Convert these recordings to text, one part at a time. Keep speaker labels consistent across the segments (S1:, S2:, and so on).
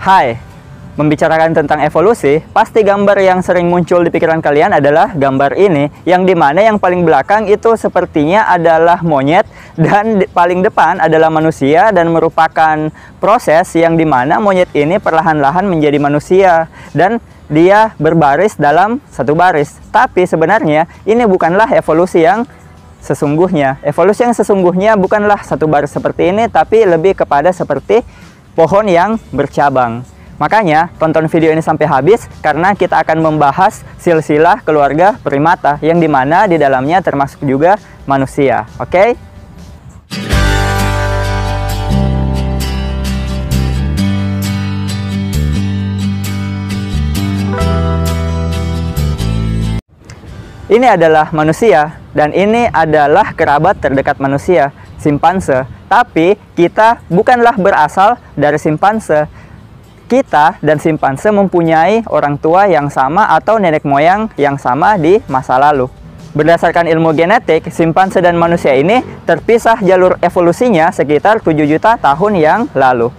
S1: Hai, membicarakan tentang evolusi, pasti gambar yang sering muncul di pikiran kalian adalah gambar ini, yang dimana yang paling belakang itu sepertinya adalah monyet, dan paling depan adalah manusia, dan merupakan proses yang dimana monyet ini perlahan-lahan menjadi manusia, dan dia berbaris dalam satu baris. Tapi sebenarnya ini bukanlah evolusi yang sesungguhnya. Evolusi yang sesungguhnya bukanlah satu baris seperti ini, tapi lebih kepada seperti pohon yang bercabang. Makanya tonton video ini sampai habis karena kita akan membahas silsilah keluarga primata yang dimana di dalamnya termasuk juga manusia. Oke? Ini adalah manusia dan ini adalah kerabat terdekat manusia, simpanse. Tapi kita bukanlah berasal dari simpanse. Kita dan simpanse mempunyai orang tua yang sama atau nenek moyang yang sama di masa lalu. Berdasarkan ilmu genetik, simpanse dan manusia ini terpisah jalur evolusinya sekitar 7 juta tahun yang lalu.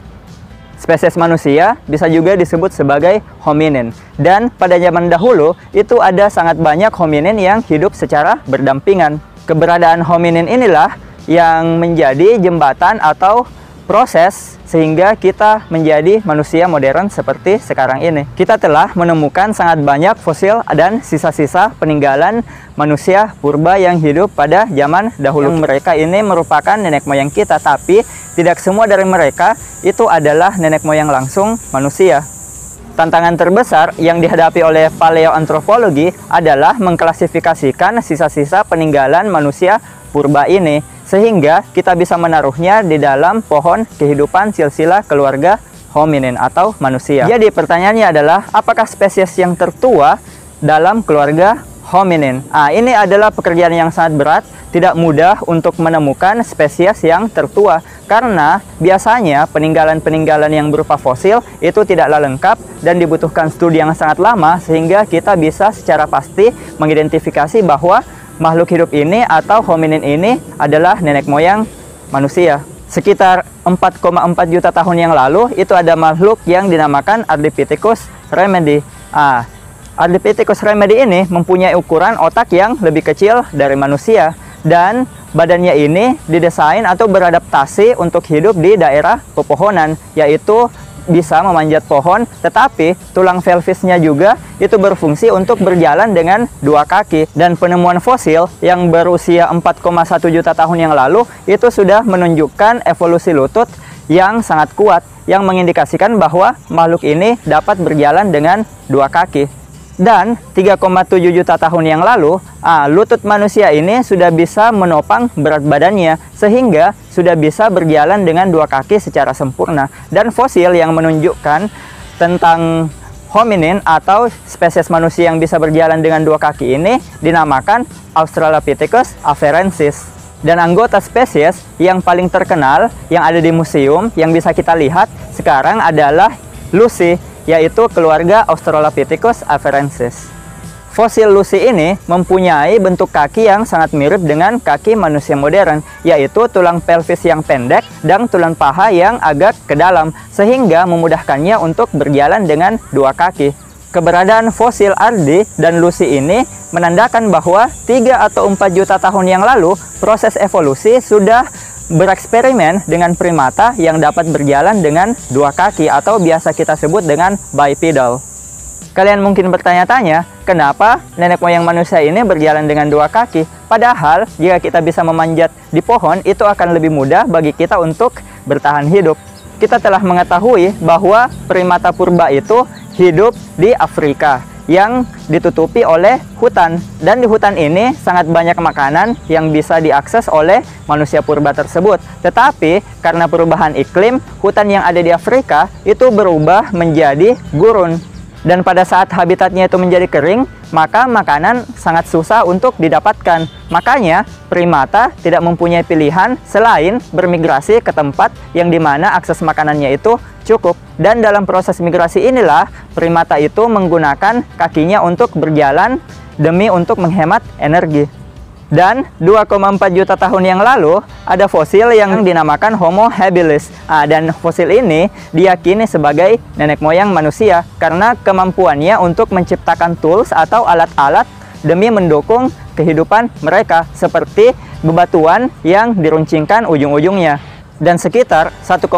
S1: Spesies manusia bisa juga disebut sebagai hominin. Dan pada zaman dahulu, itu ada sangat banyak hominin yang hidup secara berdampingan. Keberadaan hominin inilah yang menjadi jembatan atau proses sehingga kita menjadi manusia modern seperti sekarang ini. Kita telah menemukan sangat banyak fosil dan sisa-sisa peninggalan manusia purba yang hidup pada zaman dahulu. Mereka ini merupakan nenek moyang kita, tapi tidak semua dari mereka itu adalah nenek moyang langsung manusia. Tantangan terbesar yang dihadapi oleh paleoantropologi adalah mengklasifikasikan sisa-sisa peninggalan manusia purba ini, sehingga kita bisa menaruhnya di dalam pohon kehidupan silsilah keluarga hominin atau manusia. Jadi pertanyaannya adalah, apakah spesies yang tertua dalam keluarga hominin? Ini adalah pekerjaan yang sangat berat, tidak mudah untuk menemukan spesies yang tertua, karena biasanya peninggalan-peninggalan yang berupa fosil itu tidaklah lengkap dan dibutuhkan studi yang sangat lama, sehingga kita bisa secara pasti mengidentifikasi bahwa makhluk hidup ini atau hominin ini adalah nenek moyang manusia. Sekitar 4,4 juta tahun yang lalu, itu ada makhluk yang dinamakan Ardipithecus remedi. Ardipithecus remedi ini mempunyai ukuran otak yang lebih kecil dari manusia, dan badannya ini didesain atau beradaptasi untuk hidup di daerah pepohonan, yaitu bisa memanjat pohon, tetapi tulang pelvisnya juga itu berfungsi untuk berjalan dengan dua kaki. Dan penemuan fosil yang berusia 4,1 juta tahun yang lalu itu sudah menunjukkan evolusi lutut yang sangat kuat, yang mengindikasikan bahwa makhluk ini dapat berjalan dengan dua kaki. Dan 3,7 juta tahun yang lalu, lutut manusia ini sudah bisa menopang berat badannya, sehingga sudah bisa berjalan dengan dua kaki secara sempurna. Dan fosil yang menunjukkan tentang hominin atau spesies manusia yang bisa berjalan dengan dua kaki ini dinamakan Australopithecus afarensis. Dan anggota spesies yang paling terkenal yang ada di museum yang bisa kita lihat sekarang adalah Lucy, yaitu keluarga Australopithecus afarensis. Fosil Lucy ini mempunyai bentuk kaki yang sangat mirip dengan kaki manusia modern, yaitu tulang pelvis yang pendek dan tulang paha yang agak ke dalam, sehingga memudahkannya untuk berjalan dengan dua kaki. Keberadaan fosil Ardi dan Lucy ini menandakan bahwa 3 atau 4 juta tahun yang lalu, proses evolusi sudah bereksperimen dengan primata yang dapat berjalan dengan dua kaki atau biasa kita sebut dengan bipedal. Kalian mungkin bertanya-tanya, kenapa nenek moyang manusia ini berjalan dengan dua kaki? Padahal jika kita bisa memanjat di pohon, itu akan lebih mudah bagi kita untuk bertahan hidup. Kita telah mengetahui bahwa primata purba itu hidup di Afrika yang ditutupi oleh hutan, dan di hutan ini sangat banyak makanan yang bisa diakses oleh manusia purba tersebut. Tetapi karena perubahan iklim, hutan yang ada di Afrika itu berubah menjadi gurun, dan pada saat habitatnya itu menjadi kering, maka makanan sangat susah untuk didapatkan. Makanya primata tidak mempunyai pilihan selain bermigrasi ke tempat yang dimana akses makanannya itu cukup. Dan dalam proses migrasi inilah primata itu menggunakan kakinya untuk berjalan demi untuk menghemat energi. Dan 2,4 juta tahun yang lalu ada fosil yang dinamakan Homo habilis. Dan fosil ini diyakini sebagai nenek moyang manusia karena kemampuannya untuk menciptakan tools atau alat-alat demi mendukung kehidupan mereka, seperti bebatuan yang diruncingkan ujung-ujungnya. Dan sekitar 1,8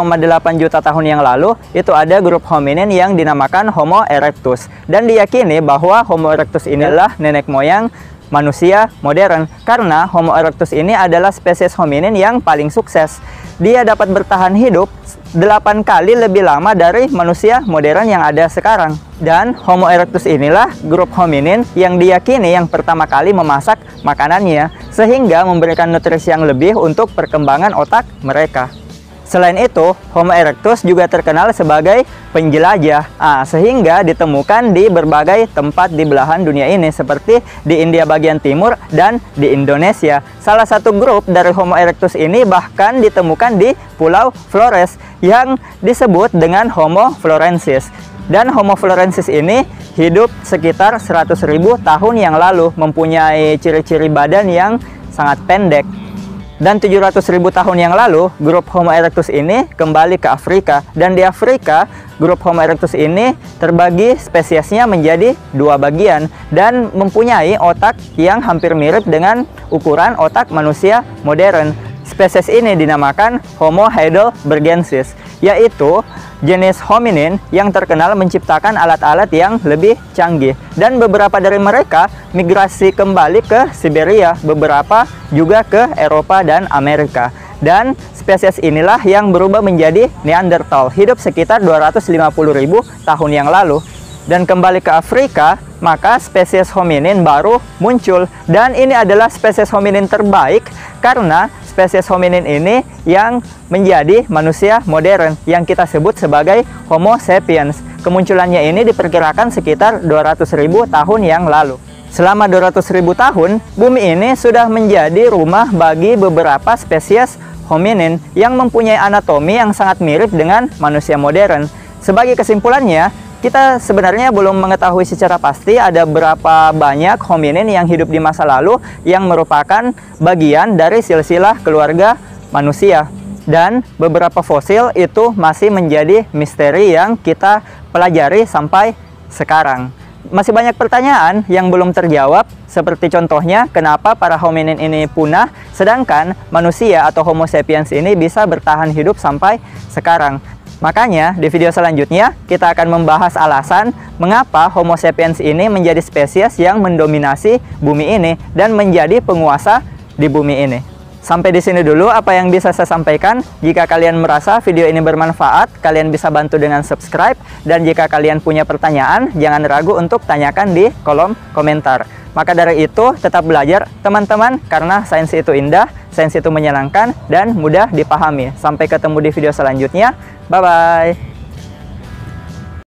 S1: juta tahun yang lalu itu ada grup hominin yang dinamakan Homo erectus. Dan diyakini bahwa Homo erectus inilah nenek moyang manusia modern karena Homo erectus ini adalah spesies hominin yang paling sukses. Dia dapat bertahan hidup 8 kali lebih lama dari manusia modern yang ada sekarang. Dan Homo erectus inilah grup hominin yang diyakini yang pertama kali memasak makanannya, sehingga memberikan nutrisi yang lebih untuk perkembangan otak mereka. Selain itu, Homo erectus juga terkenal sebagai penjelajah, sehingga ditemukan di berbagai tempat di belahan dunia ini, seperti di India bagian timur dan di Indonesia. Salah satu grup dari Homo erectus ini bahkan ditemukan di Pulau Flores yang disebut dengan Homo florensis. Dan Homo florensis ini hidup sekitar 100.000 tahun yang lalu, mempunyai ciri-ciri badan yang sangat pendek. Dan 700.000 tahun yang lalu, grup Homo erectus ini kembali ke Afrika. Dan di Afrika, grup Homo erectus ini terbagi spesiesnya menjadi 2 bagian dan mempunyai otak yang hampir mirip dengan ukuran otak manusia modern. Spesies ini dinamakan Homo heidelbergensis, yaitu jenis hominin yang terkenal menciptakan alat-alat yang lebih canggih. Dan beberapa dari mereka migrasi kembali ke Siberia, beberapa juga ke Eropa dan Amerika. Dan spesies inilah yang berubah menjadi Neanderthal, hidup sekitar 250.000 tahun yang lalu. Dan kembali ke Afrika, maka spesies hominin baru muncul. Dan ini adalah spesies hominin terbaik karena spesies hominin ini yang menjadi manusia modern yang kita sebut sebagai Homo sapiens. Kemunculannya ini diperkirakan sekitar 200.000 tahun yang lalu. Selama 200.000 tahun, bumi ini sudah menjadi rumah bagi beberapa spesies hominin yang mempunyai anatomi yang sangat mirip dengan manusia modern. Sebagai kesimpulannya, kita sebenarnya belum mengetahui secara pasti ada berapa banyak hominin yang hidup di masa lalu yang merupakan bagian dari silsilah keluarga manusia. Dan beberapa fosil itu masih menjadi misteri yang kita pelajari sampai sekarang. Masih banyak pertanyaan yang belum terjawab, seperti contohnya kenapa para hominin ini punah, sedangkan manusia atau Homo sapiens ini bisa bertahan hidup sampai sekarang. Makanya di video selanjutnya kita akan membahas alasan mengapa Homo sapiens ini menjadi spesies yang mendominasi bumi ini dan menjadi penguasa di bumi ini. Sampai di sini dulu apa yang bisa saya sampaikan. Jika kalian merasa video ini bermanfaat, kalian bisa bantu dengan subscribe. Dan jika kalian punya pertanyaan, jangan ragu untuk tanyakan di kolom komentar. Maka dari itu, tetap belajar teman-teman, karena sains itu indah, sains itu menyenangkan, dan mudah dipahami. Sampai ketemu di video selanjutnya. Bye-bye.